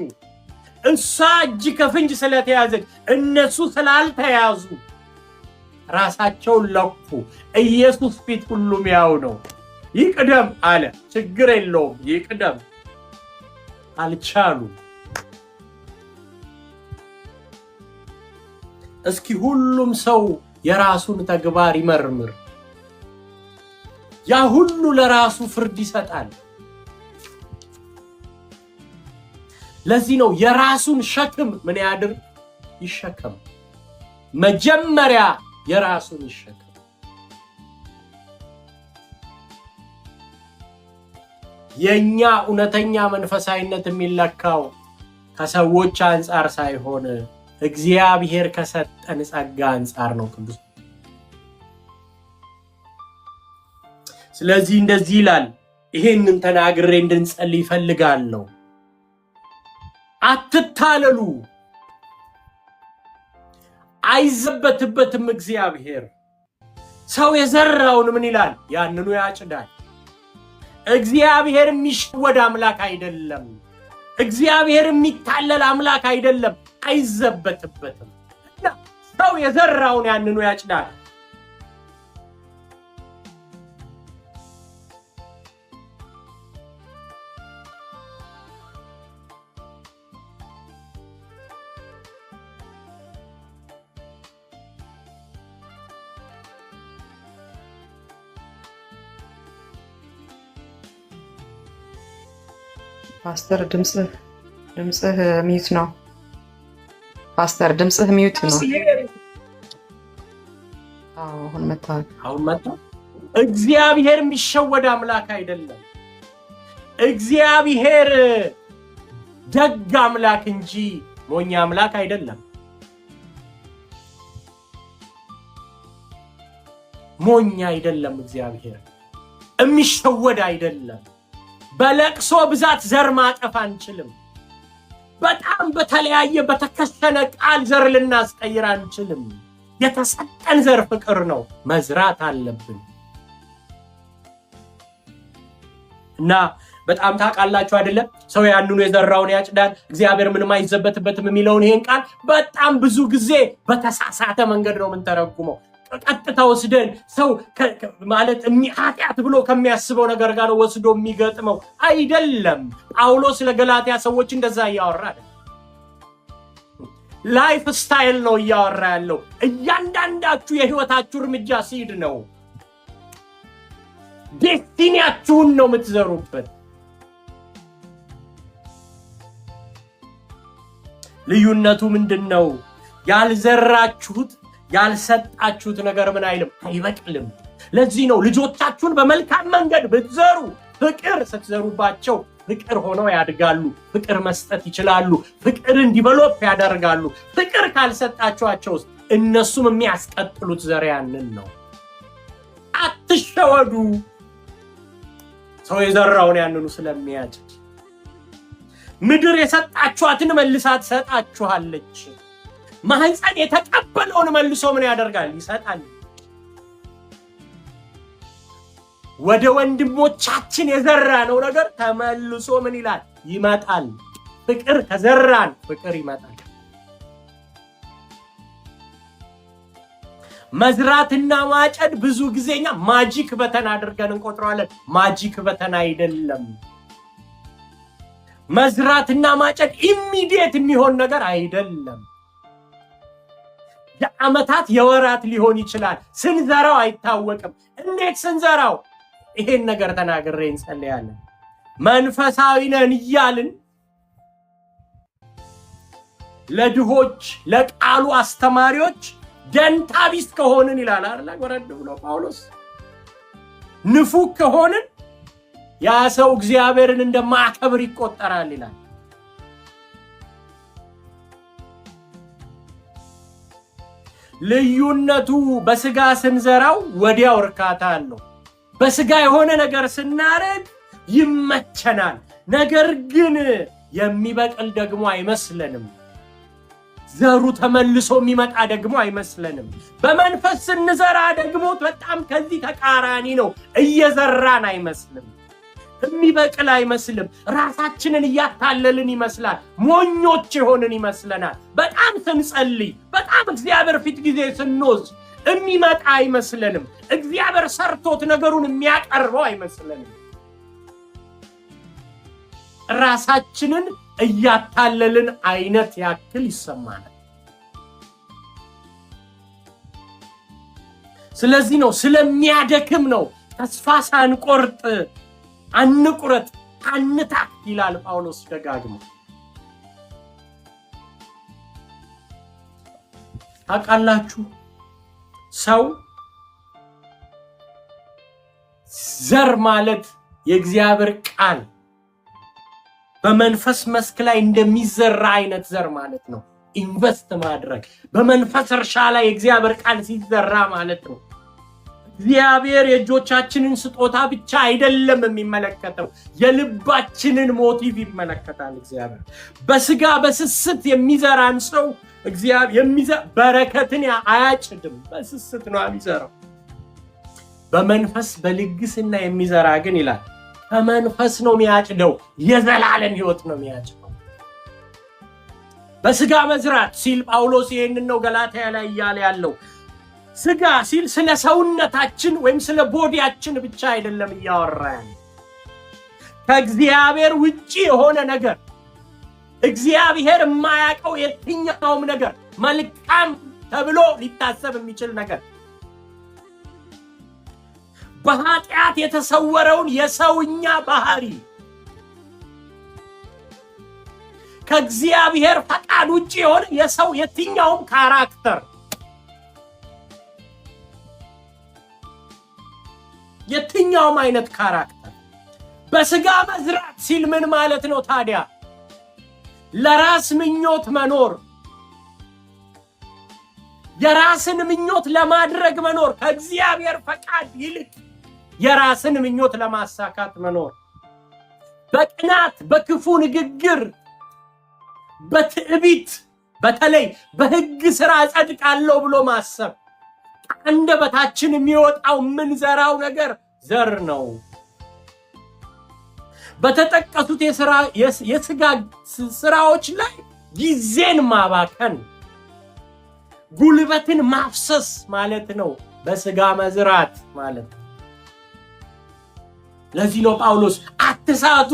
እሷ እጅ ከፍንጅ ስለተያዘች እነሱ ስላልተያዙ ራሳቸውን ለኩ። ኢየሱስ ፊት ሁሉም ያው ነው። ይቅደም አለ፣ ችግር የለውም ይቅደም። አልቻሉ። እስኪ ሁሉም ሰው የራሱን ተግባር ይመርምር። ያ ሁሉ ለራሱ ፍርድ ይሰጣል። ለዚህ ነው የራሱን ሸክም ምን ያድርግ? ይሸከም። መጀመሪያ የራሱን ይሸከም። የኛ እውነተኛ መንፈሳዊነት የሚለካው ከሰዎች አንፃር ሳይሆን እግዚአብሔር ከሰጠን ጸጋ አንፃር ነው ቅዱስ። ስለዚህ እንደዚህ ይላል። ይሄንን ተናግሬ እንድንጸልይ ይፈልጋለሁ። አትታለሉ። አይዘበትበትም እግዚአብሔር። ሰው የዘራውን ምን ይላል? ያንኑ ያጭዳል። እግዚአብሔር የሚሸወድ አምላክ አይደለም። እግዚአብሔር የሚታለል አምላክ አይደለም። አይዘበትበትም። ሰው የዘራውን ያንኑ ያጭዳል። ፓስተር ድምጽህ ሚዩት ነው። ፓስተር ድምጽህ ሚዩት ነው። አሁን መጣ። እግዚአብሔር የሚሸወድ አምላክ አይደለም። እግዚአብሔር ደግ አምላክ እንጂ ሞኝ አምላክ አይደለም። ሞኝ አይደለም። እግዚአብሔር የሚሸወድ አይደለም። በለቅሶ ብዛት ዘር ማጠፍ አንችልም። በጣም በተለያየ በተከሰነ ቃል ዘር ልናስቀይር አንችልም። የተሰጠን ዘር ፍቅር ነው፣ መዝራት አለብን። እና በጣም ታውቃላችሁ አይደለ? ሰው ያንኑ የዘራውን ያጭዳል፣ እግዚአብሔር ምንም አይዘበትበትም የሚለውን ይሄን ቃል በጣም ብዙ ጊዜ በተሳሳተ መንገድ ነው የምንተረጉመው። ቀጥታ ወስደን ሰው ማለት ኃጢአት ብሎ ከሚያስበው ነገር ጋር ወስዶ የሚገጥመው አይደለም። ጳውሎስ ለገላትያ ሰዎች እንደዛ እያወራ አይደል? ላይፍ ስታይል ነው እያወራ ያለው። እያንዳንዳችሁ የህይወታችሁ እርምጃ ሲድ ነው። ዴስቲኒያችሁን ነው የምትዘሩበት። ልዩነቱ ምንድነው? ያልዘራችሁት ያልሰጣችሁት ነገር ምን አይልም አይበቅልም። ለዚህ ነው ልጆቻችሁን በመልካም መንገድ ብትዘሩ ፍቅር ስትዘሩባቸው ፍቅር ሆነው ያድጋሉ፣ ፍቅር መስጠት ይችላሉ፣ ፍቅርን ዲቨሎፕ ያደርጋሉ። ፍቅር ካልሰጣችኋቸው እነሱም የሚያስቀጥሉት ዘር ያንን ነው። አትሸወዱ። ሰው የዘራውን ያንኑ ስለሚያጭድ ምድር የሰጣችኋትን መልሳ ትሰጣችኋለች። ማህፀን የተቀበለውን መልሶ ምን ያደርጋል? ይሰጣል። ወደ ወንድሞቻችን የዘራነው ነገር ተመልሶ ምን ይላል? ይመጣል። ፍቅር ከዘራን ፍቅር ይመጣል። መዝራትና ማጨድ ብዙ ጊዜኛ ማጂክ በተን አድርገን እንቆጥረዋለን። ማጂክ በተን አይደለም። መዝራትና ማጨድ ኢሚዲየት የሚሆን ነገር አይደለም። የዓመታት የወራት ሊሆን ይችላል። ስንዘራው አይታወቅም። እንዴት ስንዘራው? ይሄን ነገር ተናግሬ እንጸልያለን። መንፈሳዊ ነን እያልን ለድሆች ለቃሉ አስተማሪዎች ደንታቢስ ከሆንን ይላል አይደል? ወረድ ብሎ ጳውሎስ ንፉግ ከሆንን ያ ሰው እግዚአብሔርን እንደማያከብር ይቆጠራል ይላል። ልዩነቱ በስጋ ስንዘራው ወዲያው እርካታ አለው። በስጋ የሆነ ነገር ስናረግ ይመቸናል። ነገር ግን የሚበቅል ደግሞ አይመስለንም። ዘሩ ተመልሶ የሚመጣ ደግሞ አይመስለንም። በመንፈስ ስንዘራ ደግሞ በጣም ከዚህ ተቃራኒ ነው። እየዘራን አይመስልም፣ የሚበቅል አይመስልም። ራሳችንን እያታለልን ይመስላል። ሞኞች የሆንን ይመስለናል። በጣም ስንጸልይ፣ በጣም እግዚአብሔር ፊት ጊዜ ስንወስድ የሚመጣ አይመስለንም። እግዚአብሔር ሰርቶት ነገሩን የሚያቀርበው አይመስለንም። ራሳችንን እያታለልን አይነት ያክል ይሰማናል። ስለዚህ ነው ስለሚያደክም ነው ተስፋ ሳንቆርጥ አንቁረጥ አንታክ ይላል ጳውሎስ ደጋግሞ። ታውቃላችሁ ሰው ዘር ማለት የእግዚአብሔር ቃል በመንፈስ መስክ ላይ እንደሚዘራ አይነት ዘር ማለት ነው። ኢንቨስት ማድረግ በመንፈስ እርሻ ላይ የእግዚአብሔር ቃል ሲዘራ ማለት ነው። እግዚአብሔር የእጆቻችንን ስጦታ ብቻ አይደለም የሚመለከተው፣ የልባችንን ሞቲቭ ይመለከታል። እግዚአብሔር በስጋ በስስት የሚዘራን ሰው እግዚአብሔር በረከትን አያጭድም፣ በስስት ነው የሚዘራው። በመንፈስ በልግስና የሚዘራ ግን ይላል ከመንፈስ ነው የሚያጭደው፣ የዘላለም ሕይወት ነው የሚያጭደው። በስጋ መዝራት ሲል ጳውሎስ ይሄንን ነው ገላትያ ላይ እያለ ያለው። ስጋ ሲል ስለ ሰውነታችን ወይም ስለ ቦዲያችን ብቻ አይደለም እያወራ ያለው። ከእግዚአብሔር ውጪ የሆነ ነገር፣ እግዚአብሔር የማያውቀው የትኛውም ነገር፣ መልካም ተብሎ ሊታሰብ የሚችል ነገር፣ በኃጢአት የተሰወረውን የሰውኛ ባህሪ፣ ከእግዚአብሔር ፈቃድ ውጪ የሆነ የሰው የትኛውም ካራክተር፣ የትኛውም አይነት ካራክተር በስጋ መዝራት ሲል ምን ማለት ነው ታዲያ? ለራስ ምኞት መኖር፣ የራስን ምኞት ለማድረግ መኖር፣ ከእግዚአብሔር ፈቃድ ይልቅ የራስን ምኞት ለማሳካት መኖር፣ በቅናት በክፉ ንግግር በትዕቢት በተለይ በሕግ ሥራ ጸድቃለሁ ብሎ ማሰብ፣ አንደበታችን የሚወጣው ምንዘራው ነገር ዘር ነው። በተጠቀሱት የሥጋ ሥራዎች ላይ ጊዜን ማባከን፣ ጉልበትን ማፍሰስ ማለት ነው በስጋ መዝራት ማለት። ለዚህ ነው ጳውሎስ አትሳቱ፣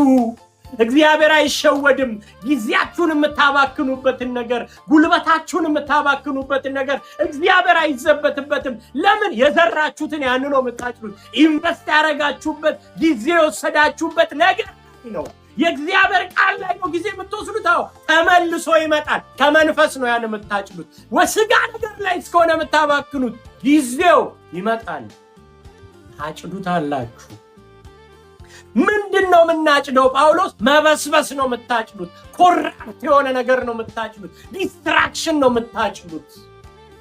እግዚአብሔር አይሸወድም። ጊዜያችሁን የምታባክኑበትን ነገር፣ ጉልበታችሁን የምታባክኑበትን ነገር እግዚአብሔር አይዘበትበትም። ለምን? የዘራችሁትን ያን ነው የምታጭዱት። ኢንቨስት ያደረጋችሁበት ጊዜ የወሰዳችሁበት ነገር ነው። የእግዚአብሔር ቃል ላይ ነው ጊዜ የምትወስዱት። ተመልሶ ይመጣል። ከመንፈስ ነው ያን የምታጭዱት። ወስጋ ነገር ላይ እስከሆነ የምታባክኑት ጊዜው ይመጣል፣ ታጭዱታላችሁ። ምንድነው የምናጭደው? ጳውሎስ መበስበስ ነው የምታጭዱት። ኮራፕት የሆነ ነገር ነው የምታጭዱት። ዲስትራክሽን ነው የምታጭዱት።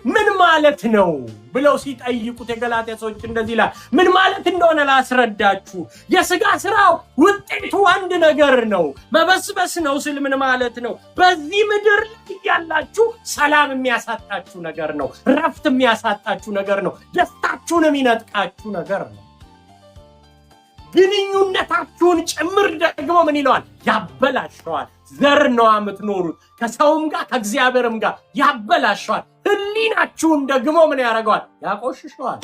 ምን ማለት ነው ብለው ሲጠይቁት የገላትያ ሰዎች እንደዚህ ይላል። ምን ማለት እንደሆነ ላስረዳችሁ። የሥጋ ሥራው ውጤቱ አንድ ነገር ነው። መበስበስ ነው ስል ምን ማለት ነው? በዚህ ምድር ላይ ያላችሁ ሰላም የሚያሳጣችሁ ነገር ነው። ረፍት የሚያሳጣችሁ ነገር ነው። ደስታችሁን የሚነጥቃችሁ ነገር ነው። ግንኙነታችሁን ጭምር ደግሞ ምን ይለዋል? ያበላሸዋል። ዘር ነው የምትኖሩት ከሰውም ጋር ከእግዚአብሔርም ጋር ያበላሸዋል። ሕሊናችሁን ደግሞ ምን ያደርገዋል? ያቆሽሸዋል።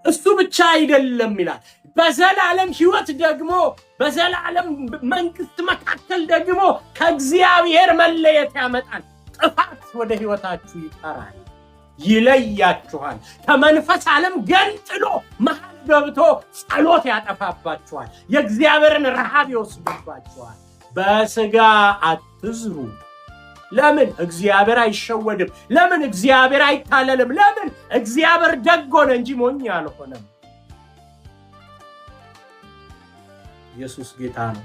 እሱ ብቻ አይደለም ይላል። በዘላለም ሕይወት ደግሞ በዘላለም መንግስት መካከል ደግሞ ከእግዚአብሔር መለየት ያመጣል። ጥፋት ወደ ሕይወታችሁ ይጠራል፣ ይለያችኋል። ከመንፈስ ዓለም ገንጥሎ መሃል ገብቶ ጸሎት ያጠፋባችኋል። የእግዚአብሔርን ረሃብ ይወስድባችኋል። በሥጋ አትዝሩ። ለምን? እግዚአብሔር አይሸወድም። ለምን? እግዚአብሔር አይታለልም። ለምን? እግዚአብሔር ደግ ሆነ እንጂ ሞኝ አልሆነም። ኢየሱስ ጌታ ነው።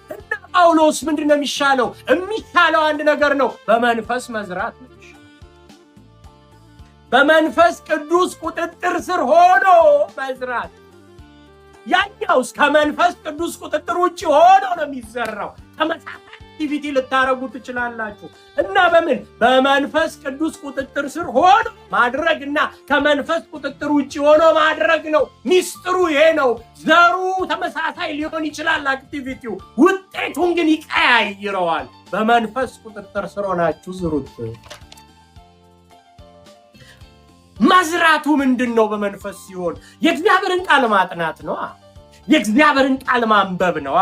እና ጳውሎስ ምንድነው የሚሻለው? የሚሻለው አንድ ነገር ነው፣ በመንፈስ መዝራት ነው። በመንፈስ ቅዱስ ቁጥጥር ስር ሆኖ መዝራት። ያኛውስ ከመንፈስ ቅዱስ ቁጥጥር ውጪ ሆኖ ነው የሚዘራው። ተመሳሳይ አክቲቪቲ ልታረጉ ትችላላችሁ። እና በምን? በመንፈስ ቅዱስ ቁጥጥር ስር ሆኖ ማድረግና ከመንፈስ ቁጥጥር ውጪ ሆኖ ማድረግ ነው። ሚስጥሩ ይሄ ነው። ዘሩ ተመሳሳይ ሊሆን ይችላል አክቲቪቲው፣ ውጤቱን ግን ይቀያይረዋል። በመንፈስ ቁጥጥር ስር ሆናችሁ ዝሩት። መዝራቱ ምንድነው? በመንፈስ ሲሆን የእግዚአብሔርን ቃል ማጥናት ነው። የእግዚአብሔርን ቃል ማንበብ ነው።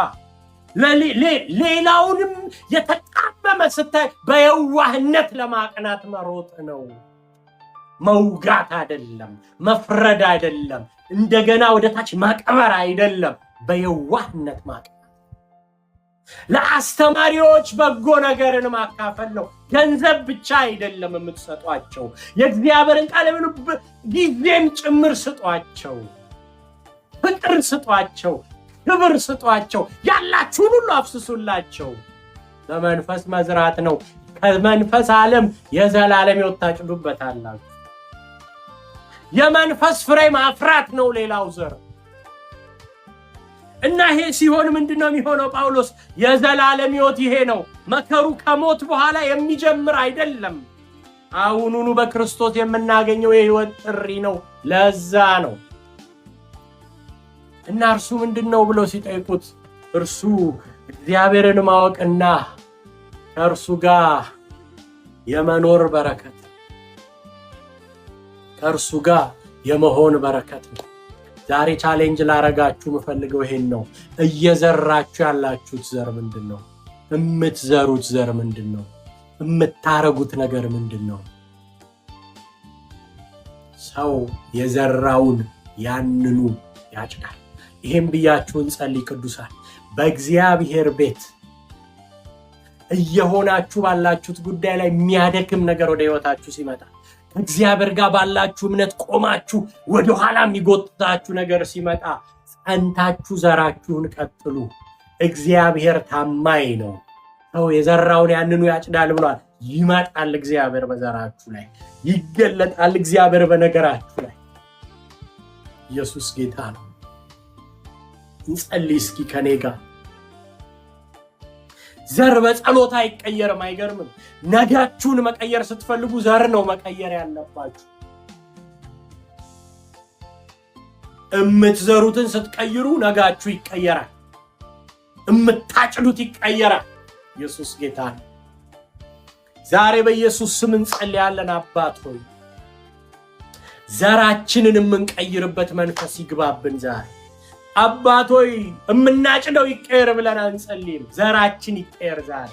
ሌላውንም የተጣመመ ስታይ በየዋህነት ለማቅናት መሮጥ ነው። መውጋት አይደለም፣ መፍረድ አይደለም፣ እንደገና ወደ ታች ማቅበር አይደለም። በየዋህነት ማቅናት። ለአስተማሪዎች በጎ ነገርን ማካፈል ነው። ገንዘብ ብቻ አይደለም የምትሰጧቸው። የእግዚአብሔርን ቃል ጊዜም ጭምር ስጧቸው። ፍቅር ስጧቸው፣ ክብር ስጧቸው፣ ያላችሁን ሁሉ አፍስሱላቸው። በመንፈስ መዝራት ነው። ከመንፈስ ዓለም የዘላለም ሕይወት ታጭዱበታላችሁ። የመንፈስ ፍሬ ማፍራት ነው ሌላው ዘር። እና ይሄ ሲሆን ምንድነው የሚሆነው? ጳውሎስ የዘላለም ሕይወት ይሄ ነው። መከሩ ከሞት በኋላ የሚጀምር አይደለም። አሁኑኑ በክርስቶስ የምናገኘው የሕይወት ጥሪ ነው። ለዛ ነው። እና እርሱ ምንድነው ብለው ሲጠይቁት እርሱ እግዚአብሔርን ማወቅና ከእርሱ ጋር የመኖር በረከት፣ ከእርሱ ጋር የመሆን በረከት ነው። ዛሬ ቻሌንጅ ላረጋችሁ የምፈልገው ይሄን ነው። እየዘራችሁ ያላችሁት ዘር ምንድነው? የምትዘሩት ዘር ምንድነው? የምታረጉት ነገር ምንድነው? ሰው የዘራውን ያንኑ ያጭዳል። ይሄን ብያችሁን ጸልይ ቅዱሳን። በእግዚአብሔር ቤት እየሆናችሁ ባላችሁት ጉዳይ ላይ የሚያደክም ነገር ወደ ሕይወታችሁ ሲመጣ፣ ከእግዚአብሔር ጋር ባላችሁ እምነት ቆማችሁ ወደ ኋላ የሚጎትታችሁ ነገር ሲመጣ፣ ጸንታችሁ ዘራችሁን ቀጥሉ። እግዚአብሔር ታማኝ ነው። ሰው የዘራውን ያንኑ ያጭዳል ብሏል። ይመጣል እግዚአብሔር በዘራችሁ ላይ፣ ይገለጣል እግዚአብሔር በነገራችሁ ላይ። ኢየሱስ ጌታ ነው። እንጸልይ እስኪ ከኔ ጋር። ዘር በጸሎት አይቀየርም። አይገርምም? ነጋችሁን መቀየር ስትፈልጉ ዘር ነው መቀየር ያለባችሁ። እምትዘሩትን ስትቀይሩ ነጋችሁ ይቀየራል። እምታጭዱት ይቀየራል። ኢየሱስ ጌታ ነው። ዛሬ በኢየሱስ ስም እንጸልያለን። አባት ሆይ ዘራችንን የምንቀይርበት መንፈስ ይግባብን ዛሬ። አባት ሆይ የምናጭደው ይቀየር ብለን አንጸልይም። ዘራችን ይቀየር ዛሬ።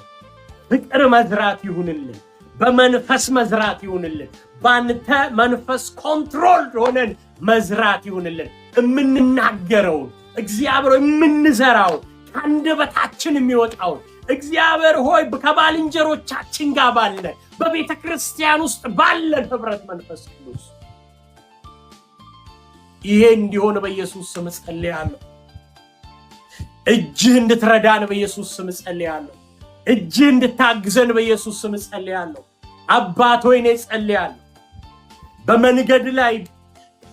ፍቅር መዝራት ይሁንልን፣ በመንፈስ መዝራት ይሁንልን፣ ባንተ መንፈስ ኮንትሮል ሆነን መዝራት ይሁንልን። የምንናገረው እግዚአብሔር የምንዘራው ከአንደበታችን የሚወጣው እግዚአብሔር ሆይ ከባልንጀሮቻችን ጋር ባለ በቤተ ክርስቲያን ውስጥ ባለ ህብረት መንፈስ ቅዱስ ይሄ እንዲሆን በኢየሱስ ስም ጸልያለሁ። እጅህ እንድትረዳን በኢየሱስ ስም ጸልያለሁ። እጅህ እንድታግዘን በኢየሱስ ስም ጸልያለሁ። አባት ሆይ እኔ ጸልያለሁ በመንገድ ላይ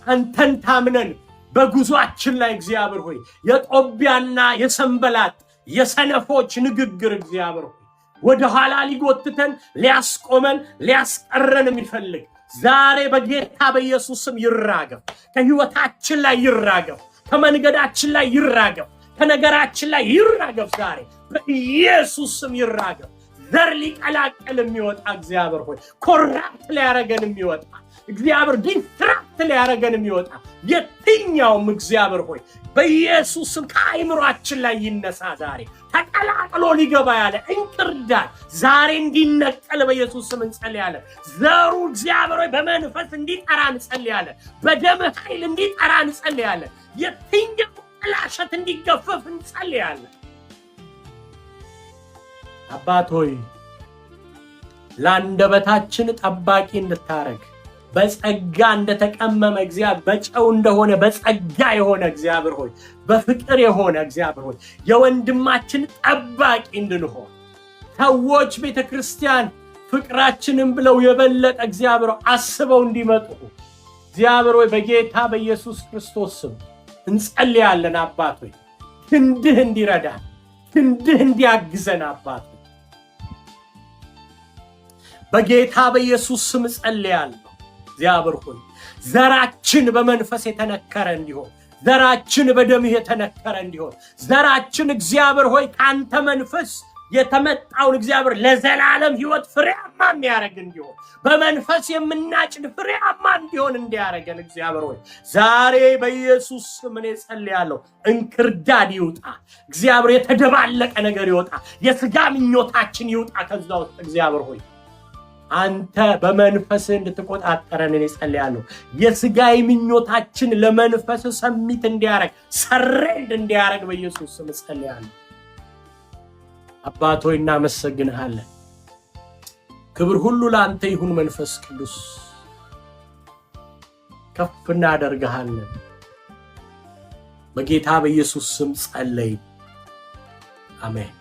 አንተን ታምነን በጉዟችን ላይ እግዚአብሔር ሆይ የጦቢያና የሰንበላት የሰነፎች ንግግር እግዚአብሔር ሆይ ወደ ኋላ ሊጎትተን ሊያስቆመን ሊያስቀረን የሚፈልግ ዛሬ በጌታ በኢየሱስ ስም ይራገፍ። ከህይወታችን ላይ ይራገፍ፣ ከመንገዳችን ላይ ይራገፍ፣ ከነገራችን ላይ ይራገፍ። ዛሬ በኢየሱስ ስም ይራገፍ። ዘር ሊቀላቀል የሚወጣ እግዚአብሔር ሆይ ኮራፕት ሊያረገን የሚወጣ እግዚአብሔር ዲስትራክት ሊያረገን የሚወጣ የትኛውም እግዚአብሔር ሆይ በኢየሱስ ስም ከአይምሮአችን ላይ ይነሳ። ዛሬ ተቀላቅሎ ሊገባ ያለ እንቅርዳድ ዛሬ እንዲነቀል በኢየሱስ ስም እንጸልያለን። ዘሩ እግዚአብሔር ሆይ በመንፈስ እንዲጠራ እንጸልያለን። በደም ኃይል እንዲጠራ እንጸልያለን። የትኛው ጥላሸት እንዲገፈፍ እንጸልያለን። አባት ሆይ ለአንደበታችን ጠባቂ እንድታረግ በጸጋ እንደተቀመመ እግዚአብሔር በጨው እንደሆነ በጸጋ የሆነ እግዚአብሔር ሆይ በፍቅር የሆነ እግዚአብሔር ሆይ የወንድማችን ጠባቂ እንድንሆን ሰዎች ቤተክርስቲያን ፍቅራችንን ብለው የበለጠ እግዚአብሔር አስበው እንዲመጡ እግዚአብሔር ሆይ በጌታ በኢየሱስ ክርስቶስ ስም እንጸልያለን። አባት ሆይ ክንድህ እንዲረዳ ክንድህ እንዲያግዘን አባት በጌታ በኢየሱስ ስም ጸልያለሁ። እግዚአብሔር ሆይ ዘራችን በመንፈስ የተነከረ እንዲሆን ዘራችን በደምህ የተነከረ እንዲሆን ዘራችን እግዚአብሔር ሆይ ካንተ መንፈስ የተመጣውን እግዚአብሔር ለዘላለም ህይወት ፍሬያማ የሚያረግ እንዲሆን በመንፈስ የምናጭድ ፍሬያማ እንዲሆን እንዲያረገን እግዚአብሔር ሆይ ዛሬ በኢየሱስ ስም እኔ ጸልያለሁ። እንክርዳድ ይውጣ እግዚአብሔር፣ የተደባለቀ ነገር ይውጣ፣ የሥጋ ምኞታችን ይውጣ ከዛ ውስጥ እግዚአብሔር ሆይ አንተ በመንፈስ እንድትቆጣጠረን እኔ ጸልያለሁ። የሥጋይ ምኞታችን ለመንፈስ ሰሚት እንዲያረግ ሰሬንድ እንዲያረግ በኢየሱስ ስም ጸልያለሁ። አባት ሆይ እናመሰግንሃለን። ክብር ሁሉ ለአንተ ይሁን። መንፈስ ቅዱስ ከፍ እናደርግሃለን። በጌታ በኢየሱስ ስም ጸለይን፣ አሜን።